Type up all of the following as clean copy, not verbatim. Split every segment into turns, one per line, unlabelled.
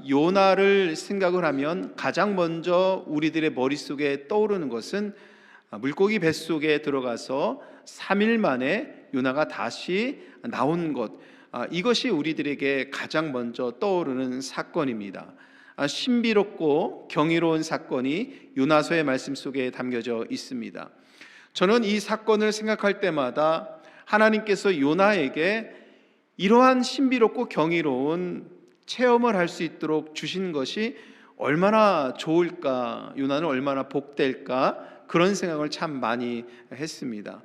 요나를 생각을 하면 가장 먼저 우리들의 머릿속에 떠오르는 것은 물고기 뱃속에 들어가서 3일 만에 요나가 다시 나온 것, 이것이 우리들에게 가장 먼저 떠오르는 사건입니다. 신비롭고 경이로운 사건이 요나서의 말씀 속에 담겨져 있습니다. 저는 이 사건을 생각할 때마다 하나님께서 요나에게 이러한 신비롭고 경이로운 체험을 할 수 있도록 주신 것이 얼마나 좋을까, 요나는 얼마나 복될까, 그런 생각을 참 많이 했습니다.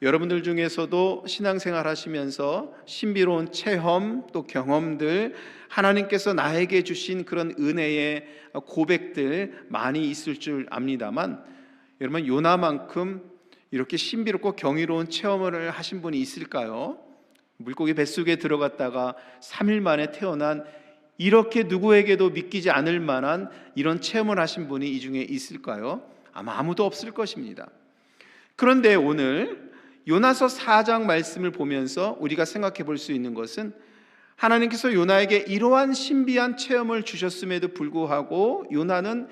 여러분들 중에서도 신앙생활 하시면서 신비로운 체험 또 경험들, 하나님께서 나에게 주신 그런 은혜의 고백들 많이 있을 줄 압니다만, 여러분 요나만큼 이렇게 신비롭고 경이로운 체험을 하신 분이 있을까요? 물고기 뱃속에 들어갔다가 3일 만에 태어난, 이렇게 누구에게도 믿기지 않을 만한 이런 체험을 하신 분이 이 중에 있을까요? 아마 아무도 없을 것입니다. 그런데 오늘 요나서 4장 말씀을 보면서 우리가 생각해 볼 수 있는 것은, 하나님께서 요나에게 이러한 신비한 체험을 주셨음에도 불구하고 요나는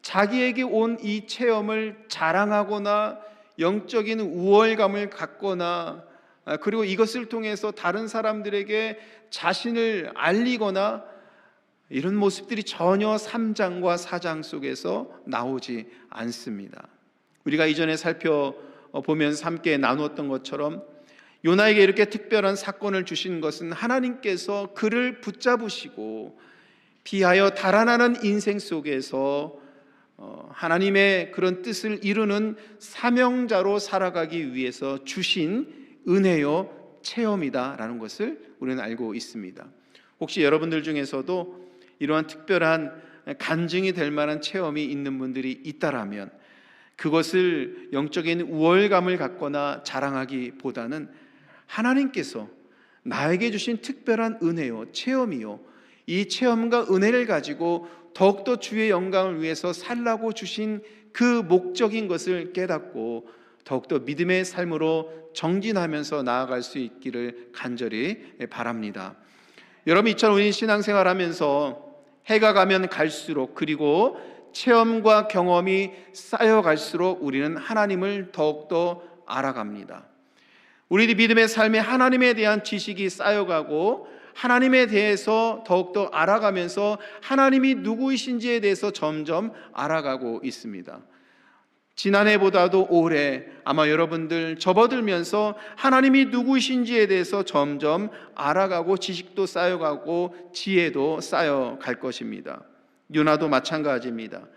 자기에게 온 이 체험을 자랑하거나 영적인 우월감을 갖거나, 그리고 이것을 통해서 다른 사람들에게 자신을 알리거나, 이런 모습들이 전혀 3장과 4장 속에서 나오지 않습니다. 우리가 이전에 살펴보면서 함께 나누었던 것처럼 요나에게 이렇게 특별한 사건을 주신 것은 하나님께서 그를 붙잡으시고 비하여 달아나는 인생 속에서 하나님의 그런 뜻을 이루는 사명자로 살아가기 위해서 주신 은혜요 체험이다라는 것을 우리는 알고 있습니다. 혹시 여러분들 중에서도 이러한 특별한 간증이 될 만한 체험이 있는 분들이 있다라면, 그것을 영적인 우월감을 갖거나 자랑하기보다는 하나님께서 나에게 주신 특별한 은혜요 체험이요, 이 체험과 은혜를 가지고 더욱더 주의 영광을 위해서 살라고 주신 그 목적인 것을 깨닫고 더욱더 믿음의 삶으로 정진하면서 나아갈 수 있기를 간절히 바랍니다. 여러분, 이처럼 우리 신앙생활 하면서 해가 가면 갈수록, 그리고 체험과 경험이 쌓여갈수록 우리는 하나님을 더욱더 알아갑니다. 우리 믿음의 삶에 하나님에 대한 지식이 쌓여가고 하나님에 대해서 더욱더 알아가면서 하나님이 누구이신지에 대해서 점점 알아가고 있습니다. 지난해보다도 올해 아마 여러분들 접어들면서 하나님이 누구이신지에 대해서 점점 알아가고 지식도 쌓여가고 지혜도 쌓여갈 것입니다. 요나도 마찬가지입니다.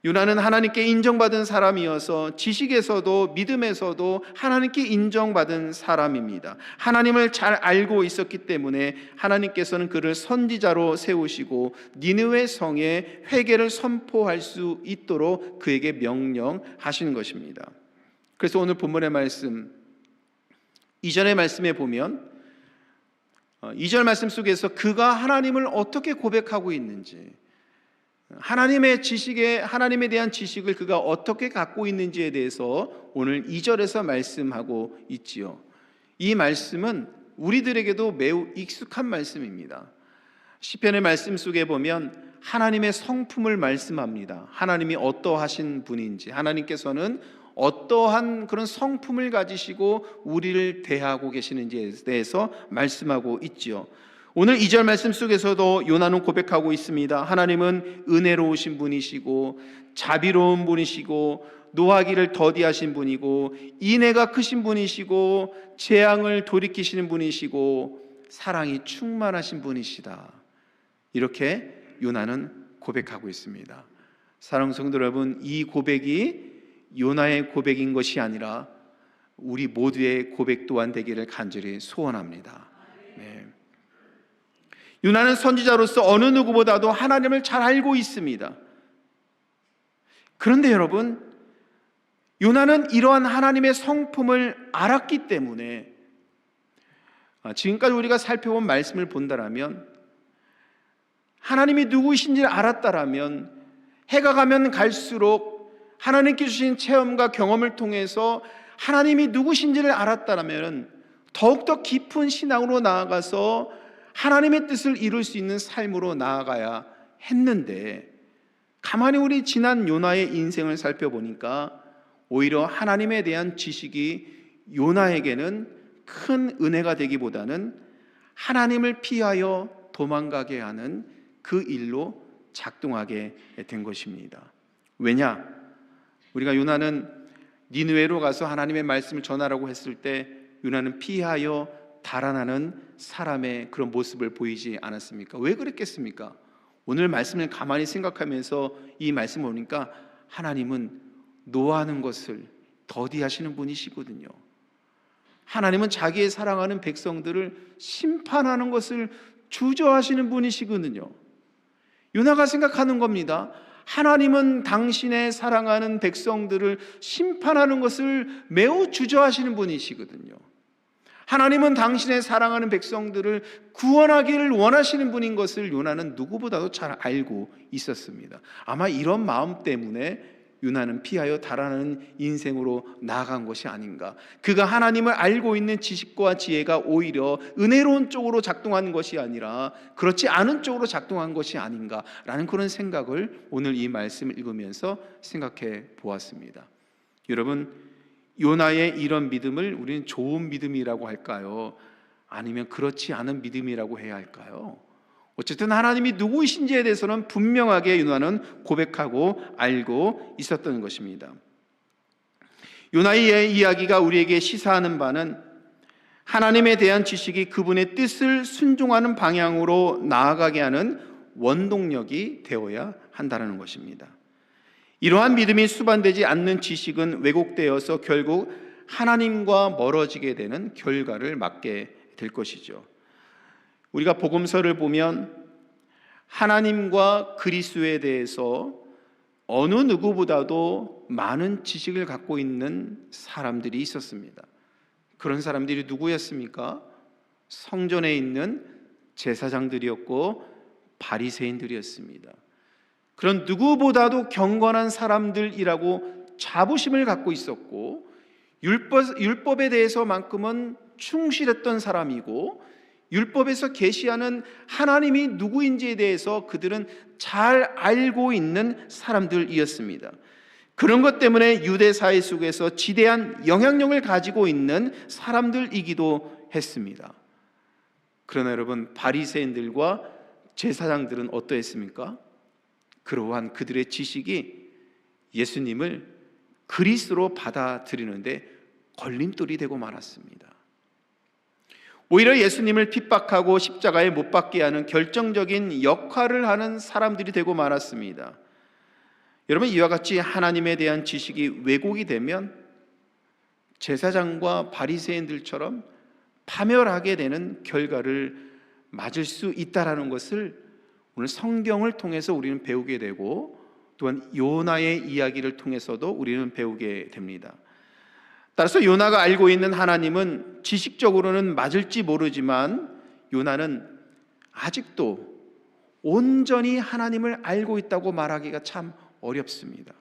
요나는 하나님께 인정받은 사람이어서 지식에서도 믿음에서도 하나님께 인정받은 사람입니다. 하나님을 잘 알고 있었기 때문에 하나님께서는 그를 선지자로 세우시고 니느웨 성에 회개를 선포할 수 있도록 그에게 명령하시는 것입니다. 그래서 오늘 본문의 말씀, 이전의 말씀에 보면 2절 말씀 속에서 그가 하나님을 어떻게 고백하고 있는지, 하나님의 지식에, 하나님에 대한 지식을 그가 어떻게 갖고 있는지에 대해서 오늘 2절에서 말씀하고 있지요. 이 말씀은 우리들에게도 매우 익숙한 말씀입니다. 시편의 말씀 속에 보면 하나님의 성품을 말씀합니다. 하나님이 어떠하신 분인지, 하나님께서는 어떠한 그런 성품을 가지시고 우리를 대하고 계시는지에 대해서 말씀하고 있지요. 오늘 2절 말씀 속에서도 요나는 고백하고 있습니다. 하나님은 은혜로우신 분이시고 자비로운 분이시고 노하기를 더디하신 분이고 인애가 크신 분이시고 재앙을 돌이키시는 분이시고 사랑이 충만하신 분이시다. 이렇게 요나는 고백하고 있습니다. 사랑하는 성도 여러분, 이 고백이 요나의 고백인 것이 아니라 우리 모두의 고백 또한 되기를 간절히 소원합니다. 네. 요나는 선지자로서 어느 누구보다도 하나님을 잘 알고 있습니다. 그런데 여러분, 요나는 이러한 하나님의 성품을 알았기 때문에 지금까지 우리가 살펴본 말씀을 본다라면, 하나님이 누구이신지를 알았다라면, 해가 가면 갈수록 하나님께 주신 체험과 경험을 통해서 하나님이 누구신지를 알았다라면 더욱더 깊은 신앙으로 나아가서 하나님의 뜻을 이룰 수 있는 삶으로 나아가야 했는데, 가만히 우리 지난 요나의 인생을 살펴보니까 오히려 하나님에 대한 지식이 요나에게는 큰 은혜가 되기보다는 하나님을 피하여 도망가게 하는 그 일로 작동하게 된 것입니다. 왜냐? 우리가 요나는 니느웨로 가서 하나님의 말씀을 전하라고 했을 때 요나는 피하여 달아나는 사람의 그런 모습을 보이지 않았습니까? 왜 그랬겠습니까? 오늘 말씀을 가만히 생각하면서 이 말씀을 보니까 하나님은 노하는 것을 더디하시는 분이시거든요. 하나님은 자기의 사랑하는 백성들을 심판하는 것을 주저하시는 분이시거든요. 요나가 생각하는 겁니다. 하나님은 당신의 사랑하는 백성들을 심판하는 것을 매우 주저하시는 분이시거든요. 하나님은 당신의 사랑하는 백성들을 구원하기를 원하시는 분인 것을 요나는 누구보다도 잘 알고 있었습니다. 아마 이런 마음 때문에 요나는 피하여 달아나는 인생으로 나아간 것이 아닌가. 그가 하나님을 알고 있는 지식과 지혜가 오히려 은혜로운 쪽으로 작동하는 것이 아니라 그렇지 않은 쪽으로 작동한 것이 아닌가라는 그런 생각을 오늘 이 말씀을 읽으면서 생각해 보았습니다. 여러분, 요나의 이런 믿음을 우리는 좋은 믿음이라고 할까요? 아니면 그렇지 않은 믿음이라고 해야 할까요? 어쨌든 하나님이 누구이신지에 대해서는 분명하게 요나는 고백하고 알고 있었던 것입니다. 요나의 이야기가 우리에게 시사하는 바는 하나님에 대한 지식이 그분의 뜻을 순종하는 방향으로 나아가게 하는 원동력이 되어야 한다는 것입니다. 이러한 믿음이 수반되지 않는 지식은 왜곡되어서 결국 하나님과 멀어지게 되는 결과를 맞게 될 것이죠. 우리가 복음서를 보면 하나님과 그리스도에 대해서 어느 누구보다도 많은 지식을 갖고 있는 사람들이 있었습니다. 그런 사람들이 누구였습니까? 성전에 있는 제사장들이었고 바리새인들이었습니다. 그런 누구보다도 경건한 사람들이라고 자부심을 갖고 있었고 율법에 대해서만큼은 충실했던 사람이고 율법에서 계시하는 하나님이 누구인지에 대해서 그들은 잘 알고 있는 사람들이었습니다. 그런 것 때문에 유대 사회 속에서 지대한 영향력을 가지고 있는 사람들이기도 했습니다. 그러나 여러분, 바리새인들과 제사장들은 어떠했습니까? 그러한 그들의 지식이 예수님을 그리스도로 받아들이는데 걸림돌이 되고 말았습니다. 오히려 예수님을 핍박하고 십자가에 못 박게 하는 결정적인 역할을 하는 사람들이 되고 말았습니다. 여러분, 이와 같이 하나님에 대한 지식이 왜곡이 되면 제사장과 바리새인들처럼 파멸하게 되는 결과를 맞을 수 있다라는 것을 오늘 성경을 통해서 우리는 배우게 되고 또한 요나의 이야기를 통해서도 우리는 배우게 됩니다. 따라서 요나가 알고 있는 하나님은 지식적으로는 맞을지 모르지만 요나는 아직도 온전히 하나님을 알고 있다고 말하기가 참 어렵습니다.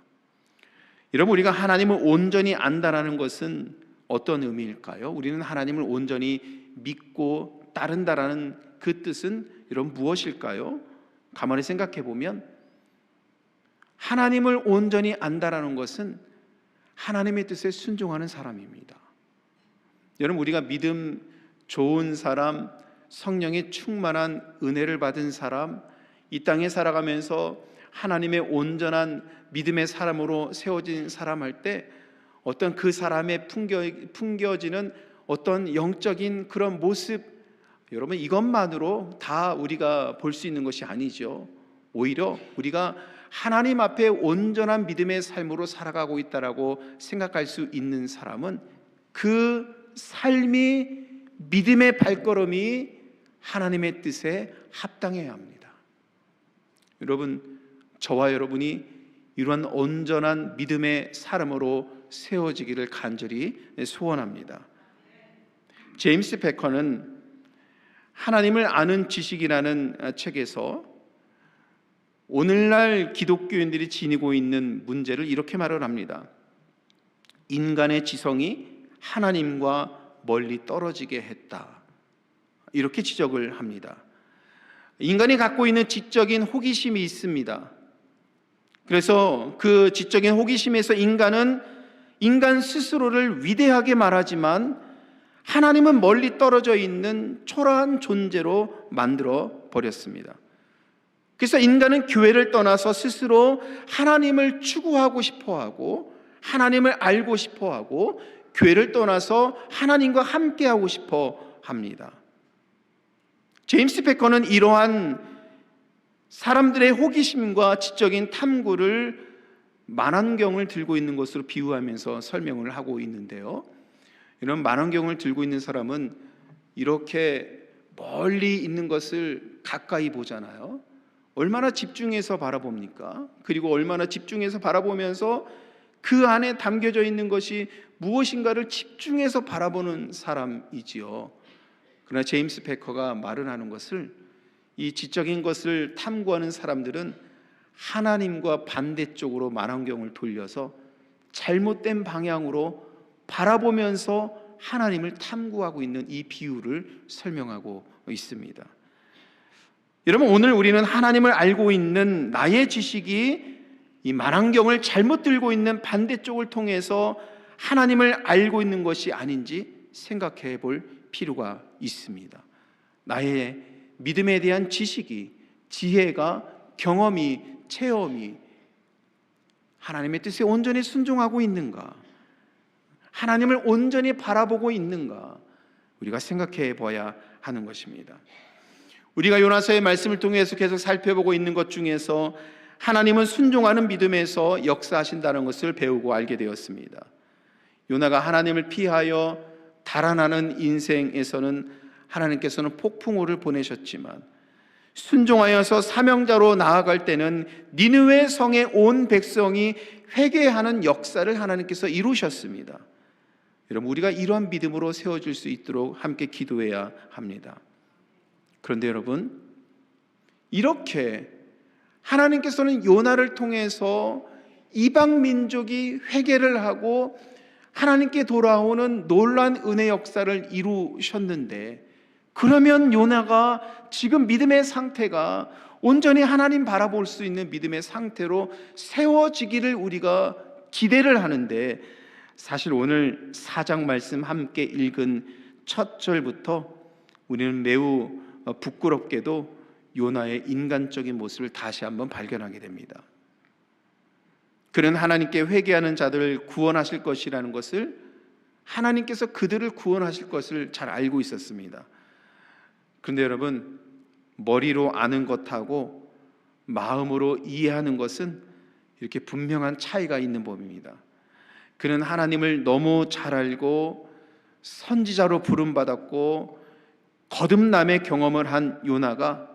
여러분, 우리가 하나님을 온전히 안다라는 것은 어떤 의미일까요? 우리는 하나님을 온전히 믿고 따른다라는 그 뜻은 여러분 무엇일까요? 가만히 생각해 보면 하나님을 온전히 안다라는 것은 하나님의 뜻에 순종하는 사람입니다. 여러분, 우리가 믿음 좋은 사람, 성령의 충만한 은혜를 받은 사람, 이 땅에 살아가면서 하나님의 온전한 믿음의 사람으로 세워진 사람 할 때 어떤 그 사람의 풍겨지는 어떤 영적인 그런 모습, 여러분 이것만으로 다 우리가 볼 수 있는 것이 아니죠. 오히려 우리가 하나님 앞에 온전한 믿음의 삶으로 살아가고 있다라고 생각할 수 있는 사람은 그 삶이, 믿음의 발걸음이 하나님의 뜻에 합당해야 합니다. 여러분, 저와 여러분이 이러한 온전한 믿음의 사람으로 세워지기를 간절히 소원합니다. 제임스 베커는 하나님을 아는 지식이라는 책에서 오늘날 기독교인들이 지니고 있는 문제를 이렇게 말을 합니다. 인간의 지성이 하나님과 멀리 떨어지게 했다. 이렇게 지적을 합니다. 인간이 갖고 있는 지적인 호기심이 있습니다. 그래서 그 지적인 호기심에서 인간은 인간 스스로를 위대하게 말하지만 하나님은 멀리 떨어져 있는 초라한 존재로 만들어 버렸습니다. 그래서 인간은 교회를 떠나서 스스로 하나님을 추구하고 싶어하고 하나님을 알고 싶어하고 교회를 떠나서 하나님과 함께하고 싶어 합니다. 제임스 패커는 이러한 사람들의 호기심과 지적인 탐구를 만환경을 들고 있는 것으로 비유하면서 설명을 하고 있는데요. 이런 만환경을 들고 있는 사람은 이렇게 멀리 있는 것을 가까이 보잖아요. 얼마나 집중해서 바라봅니까? 그리고 얼마나 집중해서 바라보면서 그 안에 담겨져 있는 것이 무엇인가를 집중해서 바라보는 사람이지요. 그러나 제임스 패커가 말을 하는 것을, 이 지적인 것을 탐구하는 사람들은 하나님과 반대쪽으로 만환경을 돌려서 잘못된 방향으로 바라보면서 하나님을 탐구하고 있는 이 비유를 설명하고 있습니다. 여러분, 오늘 우리는 하나님을 알고 있는 나의 지식이 이 만환경을 잘못 들고 있는 반대쪽을 통해서 하나님을 알고 있는 것이 아닌지 생각해 볼 필요가 있습니다. 나의 믿음에 대한 지식이, 지혜가, 경험이, 체험이 하나님의 뜻에 온전히 순종하고 있는가? 하나님을 온전히 바라보고 있는가? 우리가 생각해 봐야 하는 것입니다. 우리가 요나서의 말씀을 통해서 계속 살펴보고 있는 것 중에서 하나님은 순종하는 믿음에서 역사하신다는 것을 배우고 알게 되었습니다. 요나가 하나님을 피하여 달아나는 인생에서는 하나님께서는 폭풍우를 보내셨지만 순종하여서 사명자로 나아갈 때는 니느웨 성의 온 백성이 회개하는 역사를 하나님께서 이루셨습니다. 여러분, 우리가 이러한 믿음으로 세워질 수 있도록 함께 기도해야 합니다. 그런데 여러분, 이렇게 하나님께서는 요나를 통해서 이방 민족이 회개를 하고 하나님께 돌아오는 놀라운 은혜 역사를 이루셨는데, 그러면 요나가 지금 믿음의 상태가 온전히 하나님 바라볼 수 있는 믿음의 상태로 세워지기를 우리가 기대를 하는데, 사실 오늘 4장 말씀 함께 읽은 첫 절부터 우리는 매우 부끄럽게도 요나의 인간적인 모습을 다시 한번 발견하게 됩니다. 그는 하나님께 회개하는 자들을 구원하실 것이라는 것을, 하나님께서 그들을 구원하실 것을 잘 알고 있었습니다. 그런데 여러분, 머리로 아는 것하고 마음으로 이해하는 것은 이렇게 분명한 차이가 있는 법입니다. 그는 하나님을 너무 잘 알고 선지자로 부름받았고 거듭남의 경험을 한 요나가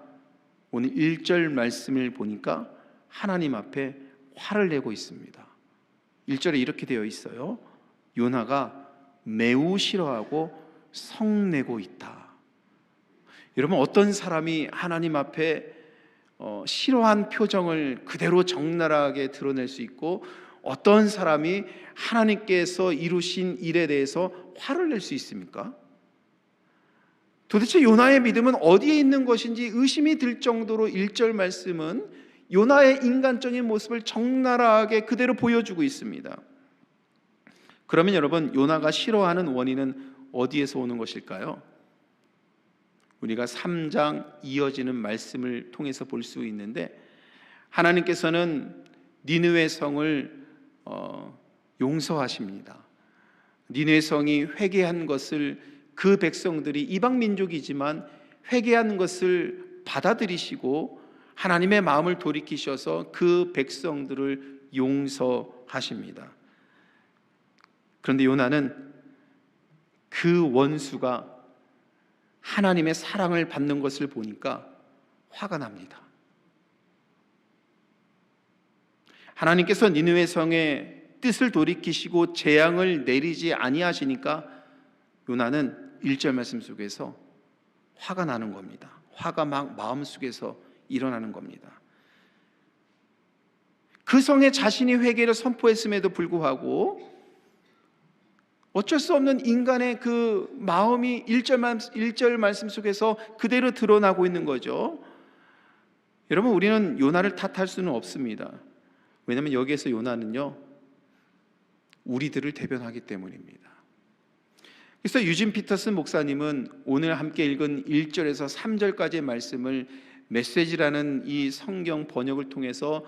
오늘 1절 말씀을 보니까 하나님 앞에 화를 내고 있습니다. 1절에 이렇게 되어 있어요. 요나가 매우 싫어하고 성내고 있다. 여러분, 어떤 사람이 하나님 앞에 싫어한 표정을 그대로 적나라하게 드러낼 수 있고, 어떤 사람이 하나님께서 이루신 일에 대해서 화를 낼 수 있습니까? 도대체 요나의 믿음은 어디에 있는 것인지 의심이 들 정도로 1절 말씀은 요나의 인간적인 모습을 적나라하게 그대로 보여주고 있습니다. 그러면 여러분, 요나가 싫어하는 원인은 어디에서 오는 것일까요? 우리가 3장 이어지는 말씀을 통해서 볼 수 있는데, 하나님께서는 니느웨 성을 용서하십니다. 니느웨 성이 회개한 것을, 그 백성들이 이방 민족이지만 회개한 것을 받아들이시고 하나님의 마음을 돌이키셔서 그 백성들을 용서하십니다. 그런데 요나는 그 원수가 하나님의 사랑을 받는 것을 보니까 화가 납니다. 하나님께서 니느웨 성의 뜻을 돌이키시고 재앙을 내리지 아니하시니까 요나는 1절 말씀 속에서 화가 나는 겁니다. 화가 막 마음속에서 일어나는 겁니다. 그 성에 자신이 회개를 선포했음에도 불구하고 어쩔 수 없는 인간의 그 마음이 1절 말씀 속에서 그대로 드러나고 있는 거죠. 여러분, 우리는 요나를 탓할 수는 없습니다. 왜냐하면 여기에서 요나는요, 우리들을 대변하기 때문입니다. 그래서 유진 피터슨 목사님은 오늘 함께 읽은 1절에서 3절까지의 말씀을 메시지라는 이 성경 번역을 통해서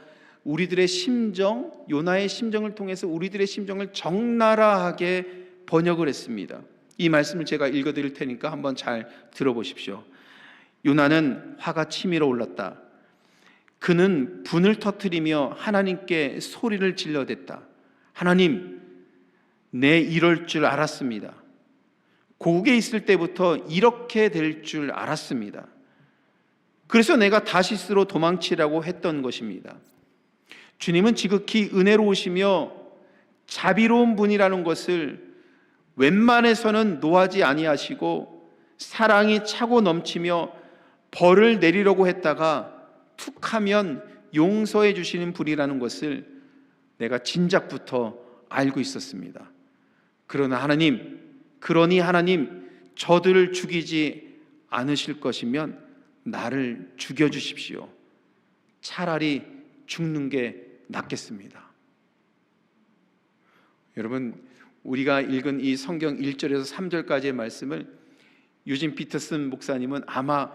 우리들의 심정, 요나의 심정을 통해서 우리들의 심정을 적나라하게 번역을 했습니다. 이 말씀을 제가 읽어드릴 테니까 한번 잘 들어보십시오. 요나는 화가 치밀어 올랐다. 그는 분을 터뜨리며 하나님께 소리를 질러댔다. 하나님, 내 이럴 줄 알았습니다. 고국에 있을 때부터 이렇게 될 줄 알았습니다. 그래서 내가 다시스로 도망치라고 했던 것입니다. 주님은 지극히 은혜로우시며 자비로운 분이라는 것을 웬만해서는 노하지 아니하시고 사랑이 차고 넘치며 벌을 내리려고 했다가 툭하면 용서해 주시는 분이라는 것을 내가 진작부터 알고 있었습니다. 그러니 하나님, 저들을 죽이지 않으실 것이면 나를 죽여주십시오. 차라리 죽는 게 낫겠습니다. 여러분, 우리가 읽은 이 성경 1절에서 3절까지의 말씀을 유진 피터슨 목사님은 아마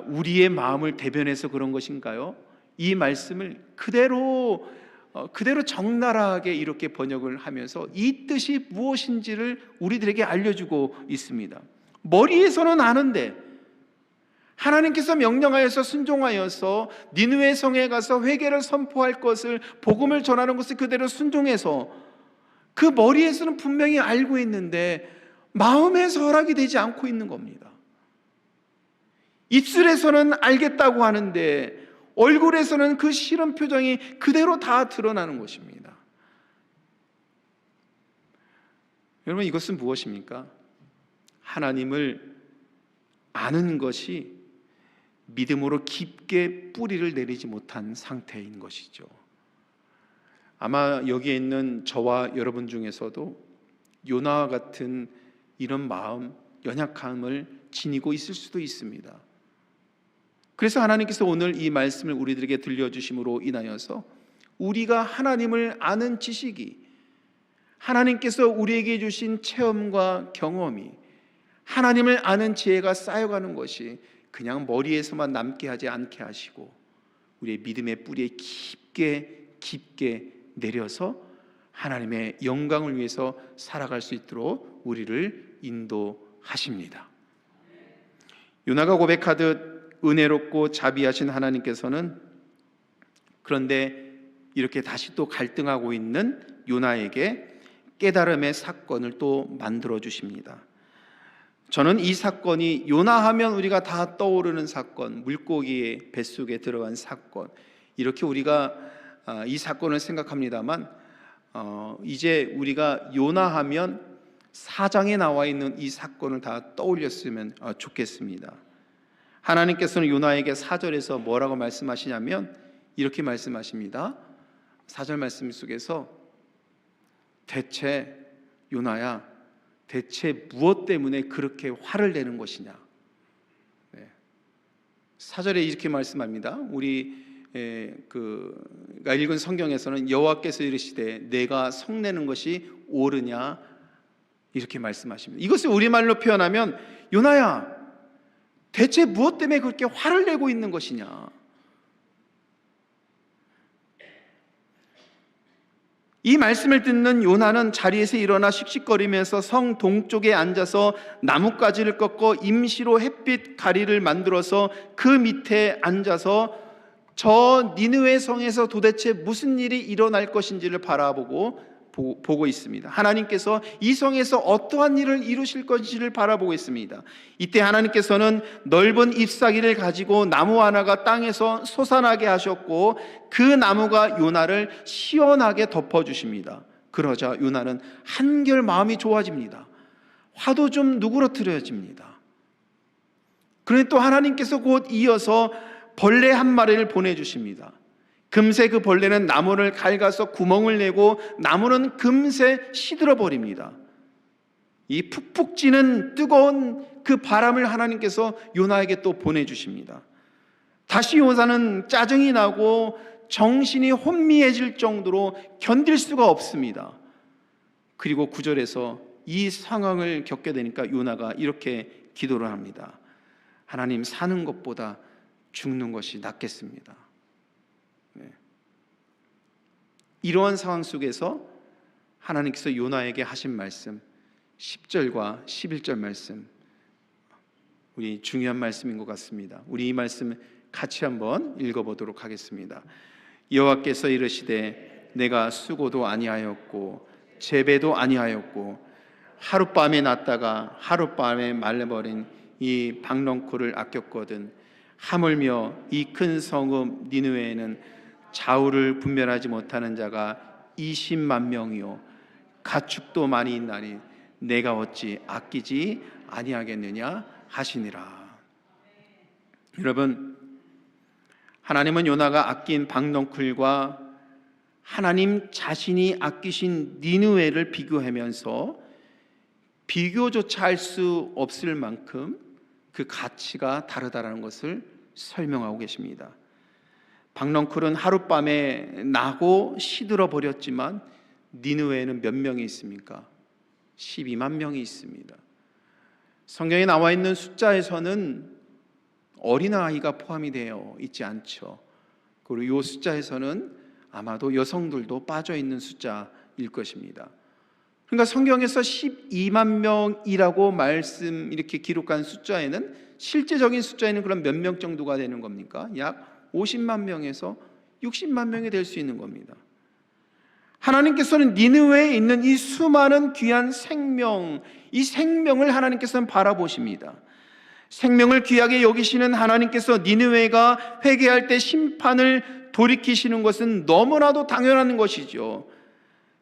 우리의 마음을 대변해서 그런 것인가요? 이 말씀을 그대로 적나라하게 이렇게 번역을 하면서 이 뜻이 무엇인지를 우리들에게 알려주고 있습니다. 머리에서는 아는데 하나님께서 명령하여서 순종하여서 니느웨 성에 가서 회개를 선포할 것을, 복음을 전하는 것을 그대로 순종해서 그 머리에서는 분명히 알고 있는데 마음에서 허락이 되지 않고 있는 겁니다. 입술에서는 알겠다고 하는데 얼굴에서는 그 싫은 표정이 그대로 다 드러나는 것입니다. 여러분, 이것은 무엇입니까? 하나님을 아는 것이 믿음으로 깊게 뿌리를 내리지 못한 상태인 것이죠. 아마 여기에 있는 저와 여러분 중에서도 요나와 같은 이런 마음, 연약함을 지니고 있을 수도 있습니다. 그래서 하나님께서 오늘 이 말씀을 우리들에게 들려주심으로 인하여서 우리가 하나님을 아는 지식이, 하나님께서 우리에게 주신 체험과 경험이, 하나님을 아는 지혜가 쌓여가는 것이 그냥 머리에서만 남게 하지 않게 하시고 우리의 믿음의 뿌리에 깊게 내려서 하나님의 영광을 위해서 살아갈 수 있도록 우리를 인도하십니다. 요나가 고백하듯 은혜롭고 자비하신 하나님께서는 그런데 이렇게 다시 또 갈등하고 있는 요나에게 깨달음의 사건을 또 만들어 주십니다. 저는 이 사건이 요나하면 우리가 다 떠오르는 사건, 물고기의 뱃속에 들어간 사건, 이렇게 우리가 이 사건을 생각합니다만 이제 우리가 요나하면 4장에 나와 있는 이 사건을 다 떠올렸으면 좋겠습니다. 하나님께서는 요나에게 4절에서 뭐라고 말씀하시냐면 이렇게 말씀하십니다. 4절 말씀 속에서 대체 요나야, 대체 무엇 때문에 그렇게 화를 내는 것이냐. 4절에 이렇게 말씀합니다. 우리가 읽은 성경에서는 여호와께서 이르시되 내가 성내는 것이 옳으냐 이렇게 말씀하십니다. 이것을 우리말로 표현하면 요나야, 대체 무엇 때문에 그렇게 화를 내고 있는 것이냐. 이 말씀을 듣는 요나는 자리에서 일어나 씩씩거리면서 성 동쪽에 앉아서 나뭇가지를 꺾어 임시로 햇빛 가리를 만들어서 그 밑에 앉아서 저 니느웨 성에서 도대체 무슨 일이 일어날 것인지를 보고 있습니다. 하나님께서 이 성에서 어떠한 일을 이루실 것인지를 바라보고 있습니다. 이때 하나님께서는 넓은 잎사귀를 가지고 나무 하나가 땅에서 솟아나게 하셨고 그 나무가 요나를 시원하게 덮어주십니다. 그러자 요나는 한결 마음이 좋아집니다. 화도 좀 누그러뜨려집니다. 그런데 또 하나님께서 곧 이어서 벌레 한 마리를 보내주십니다. 금세 그 벌레는 나무를 갉아서 구멍을 내고 나무는 금세 시들어 버립니다. 이 푹푹 찌는 뜨거운 그 바람을 하나님께서 요나에게 또 보내주십니다. 다시 요나는 짜증이 나고 정신이 혼미해질 정도로 견딜 수가 없습니다. 그리고 9절에서 이 상황을 겪게 되니까 요나가 이렇게 기도를 합니다. 하나님, 사는 것보다 죽는 것이 낫겠습니다. 네. 이러한 상황 속에서 하나님께서 요나에게 하신 말씀 10절과 11절 말씀, 우리 중요한 말씀인 것 같습니다. 우리 이 말씀 같이 한번 읽어보도록 하겠습니다. 여호와께서 이르시되 내가 수고도 아니하였고 재배도 아니하였고 하룻밤에 났다가 하룻밤에 말려버린 이 박넝쿨을 아꼈거든 하물며 이 큰 성읍 니느웨에는 좌우를 분별하지 못하는 자가 20만 명이요 가축도 많이 있나니 내가 어찌 아끼지 아니하겠느냐 하시니라. 여러분, 하나님은 요나가 아낀 박넝쿨과 하나님 자신이 아끼신 니느웨를 비교하면서 비교조차 할 수 없을 만큼 그 가치가 다르다는 것을 설명하고 계십니다. 박넝쿨은 하룻밤에 나고 시들어 버렸지만 니느웨에는 몇 명이 있습니까? 12만 명이 있습니다. 성경에 나와 있는 숫자에서는 어린아이가 포함이 되어 있지 않죠. 그리고 이 숫자에서는 아마도 여성들도 빠져 있는 숫자일 것입니다. 그러니까 성경에서 12만 명이라고 말씀 이렇게 기록한 숫자에는 실제적인 숫자에는 그럼 몇 명 정도가 되는 겁니까? 약 50만 명에서 60만 명이 될 수 있는 겁니다. 하나님께서는 니느웨에 있는 이 수많은 귀한 생명, 이 생명을 하나님께서는 바라보십니다. 생명을 귀하게 여기시는 하나님께서 니느웨가 회개할 때 심판을 돌이키시는 것은 너무나도 당연한 것이죠.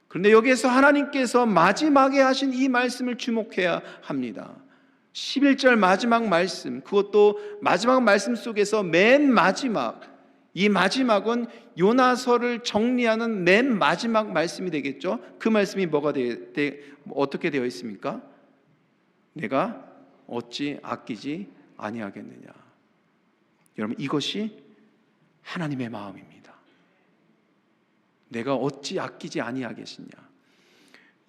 그런데 여기에서 하나님께서 마지막에 하신 이 말씀을 주목해야 합니다. 11절 마지막 말씀, 그것도 마지막 말씀 속에서 맨 마지막, 이 마지막은 요나서를 정리하는 맨 마지막 말씀이 되겠죠. 그 말씀이 어떻게 되어 있습니까? 내가 어찌 아끼지 아니하겠느냐. 여러분, 이것이 하나님의 마음입니다. 내가 어찌 아끼지 아니하겠느냐.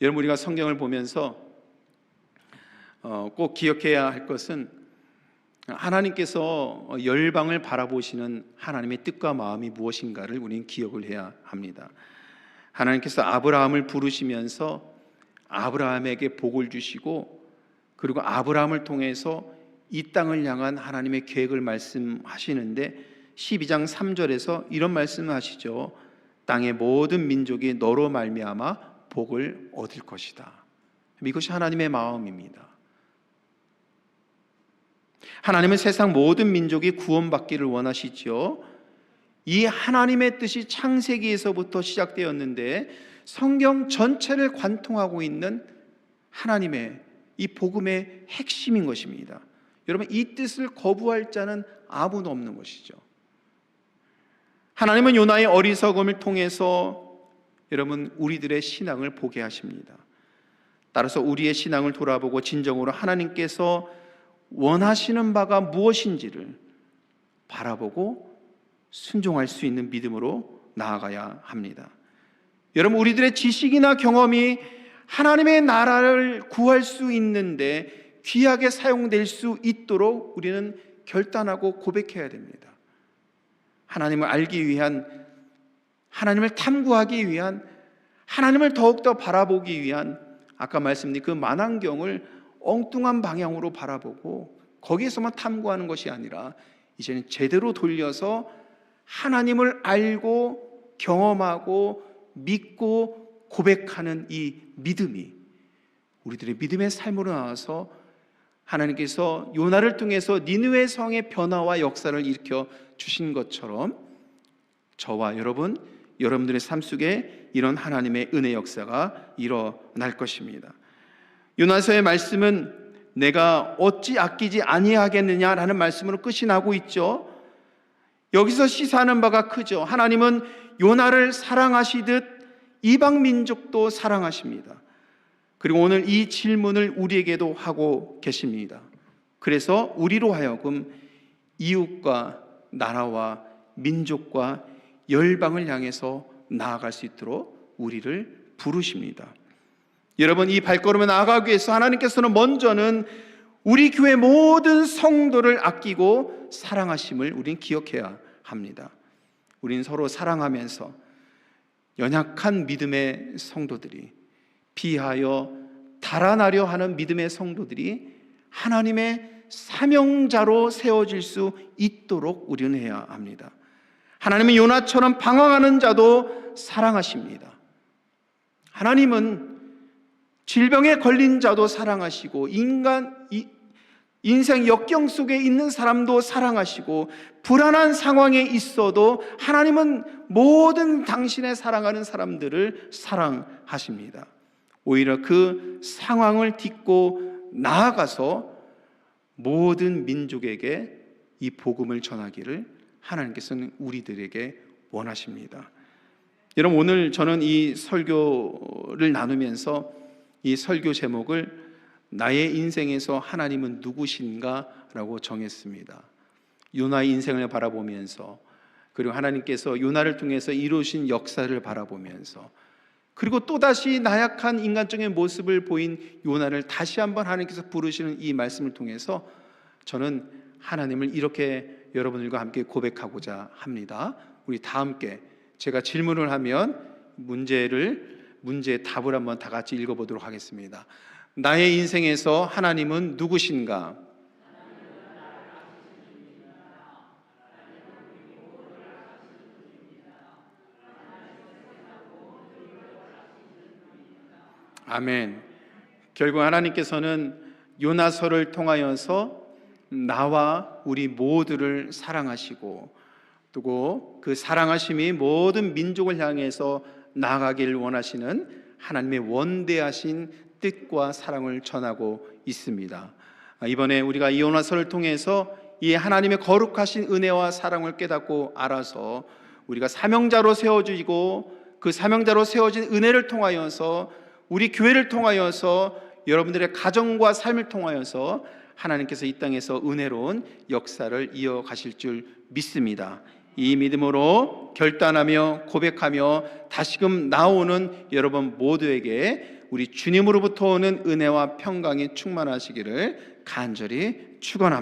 여러분, 우리가 성경을 보면서 꼭 기억해야 할 것은 하나님께서 열방을 바라보시는 하나님의 뜻과 마음이 무엇인가를 우리는 기억을 해야 합니다. 하나님께서 아브라함을 부르시면서 아브라함에게 복을 주시고 그리고 아브라함을 통해서 이 땅을 향한 하나님의 계획을 말씀하시는데 12장 3절에서 이런 말씀을 하시죠. 땅의 모든 민족이 너로 말미암아 복을 얻을 것이다. 이것이 하나님의 마음입니다. 하나님은 세상 모든 민족이 구원받기를 원하시죠. 이 하나님의 뜻이 창세기에서부터 시작되었는데 성경 전체를 관통하고 있는 하나님의 이 복음의 핵심인 것입니다. 여러분, 이 뜻을 거부할 자는 아무도 없는 것이죠. 하나님은 요나의 어리석음을 통해서 여러분 우리들의 신앙을 보게 하십니다. 따라서 우리의 신앙을 돌아보고 진정으로 하나님께서 원하시는 바가 무엇인지를 바라보고 순종할 수 있는 믿음으로 나아가야 합니다. 여러분, 우리들의 지식이나 경험이 하나님의 나라를 구할 수 있는데 귀하게 사용될 수 있도록 우리는 결단하고 고백해야 됩니다. 하나님을 알기 위한, 하나님을 탐구하기 위한, 하나님을 더욱더 바라보기 위한 아까 말씀드린 그 만환경을 엉뚱한 방향으로 바라보고 거기에서만 탐구하는 것이 아니라 이제는 제대로 돌려서 하나님을 알고 경험하고 믿고 고백하는 이 믿음이 우리들의 믿음의 삶으로 나와서 하나님께서 요나를 통해서 니느웨 성의 변화와 역사를 일으켜 주신 것처럼 저와 여러분들의 삶 속에 이런 하나님의 은혜 역사가 일어날 것입니다. 요나서의 말씀은 내가 어찌 아끼지 아니하겠느냐라는 말씀으로 끝이 나고 있죠. 여기서 시사하는 바가 크죠. 하나님은 요나를 사랑하시듯 이방 민족도 사랑하십니다. 그리고 오늘 이 질문을 우리에게도 하고 계십니다. 그래서 우리로 하여금 이웃과 나라와 민족과 열방을 향해서 나아갈 수 있도록 우리를 부르십니다. 여러분, 이 발걸음에 나아가기 위해서 하나님께서는 먼저는 우리 교회 모든 성도를 아끼고 사랑하심을 우리는 기억해야 합니다. 우리는 서로 사랑하면서 연약한 믿음의 성도들이, 비하여 달아나려 하는 믿음의 성도들이 하나님의 사명자로 세워질 수 있도록 우리는 해야 합니다. 하나님은 요나처럼 방황하는 자도 사랑하십니다. 하나님은 질병에 걸린 자도 사랑하시고 인생 역경 속에 있는 사람도 사랑하시고 불안한 상황에 있어도 하나님은 모든 당신의 사랑하는 사람들을 사랑하십니다. 오히려 그 상황을 딛고 나아가서 모든 민족에게 이 복음을 전하기를 하나님께서는 우리들에게 원하십니다. 여러분, 오늘 저는 이 설교를 나누면서 이 설교 제목을 나의 인생에서 하나님은 누구신가? 라고 정했습니다. 요나의 인생을 바라보면서, 그리고 하나님께서 요나를 통해서 이루신 역사를 바라보면서, 그리고 또다시 나약한 인간적인 모습을 보인 요나를 다시 한번 하나님께서 부르시는 이 말씀을 통해서 저는 하나님을 이렇게 여러분들과 함께 고백하고자 합니다. 우리 다 함께 제가 질문을 하면 문제의 답을 한번 다 같이 읽어보도록 하겠습니다. 나의 인생에서 하나님은 누구신가? 아멘. 결국 하나님께서는 요나서를 통하여서 나와 우리 모두를 사랑하시고, 또 그 사랑하심이 모든 민족을 향해서 나아가기를 원하시는 하나님의 원대하신 뜻과 사랑을 전하고 있습니다. 이번에 우리가 이 요나서를 통해서 이 하나님의 거룩하신 은혜와 사랑을 깨닫고 알아서 우리가 사명자로 세워지고, 그 사명자로 세워진 은혜를 통하여서 우리 교회를 통하여서 여러분들의 가정과 삶을 통하여서 하나님께서 이 땅에서 은혜로운 역사를 이어가실 줄 믿습니다. 이 믿음으로 결단하며 고백하며 다시금 나오는 여러분 모두에게 우리 주님으로부터 오는 은혜와 평강이 충만하시기를 간절히 축원합니다.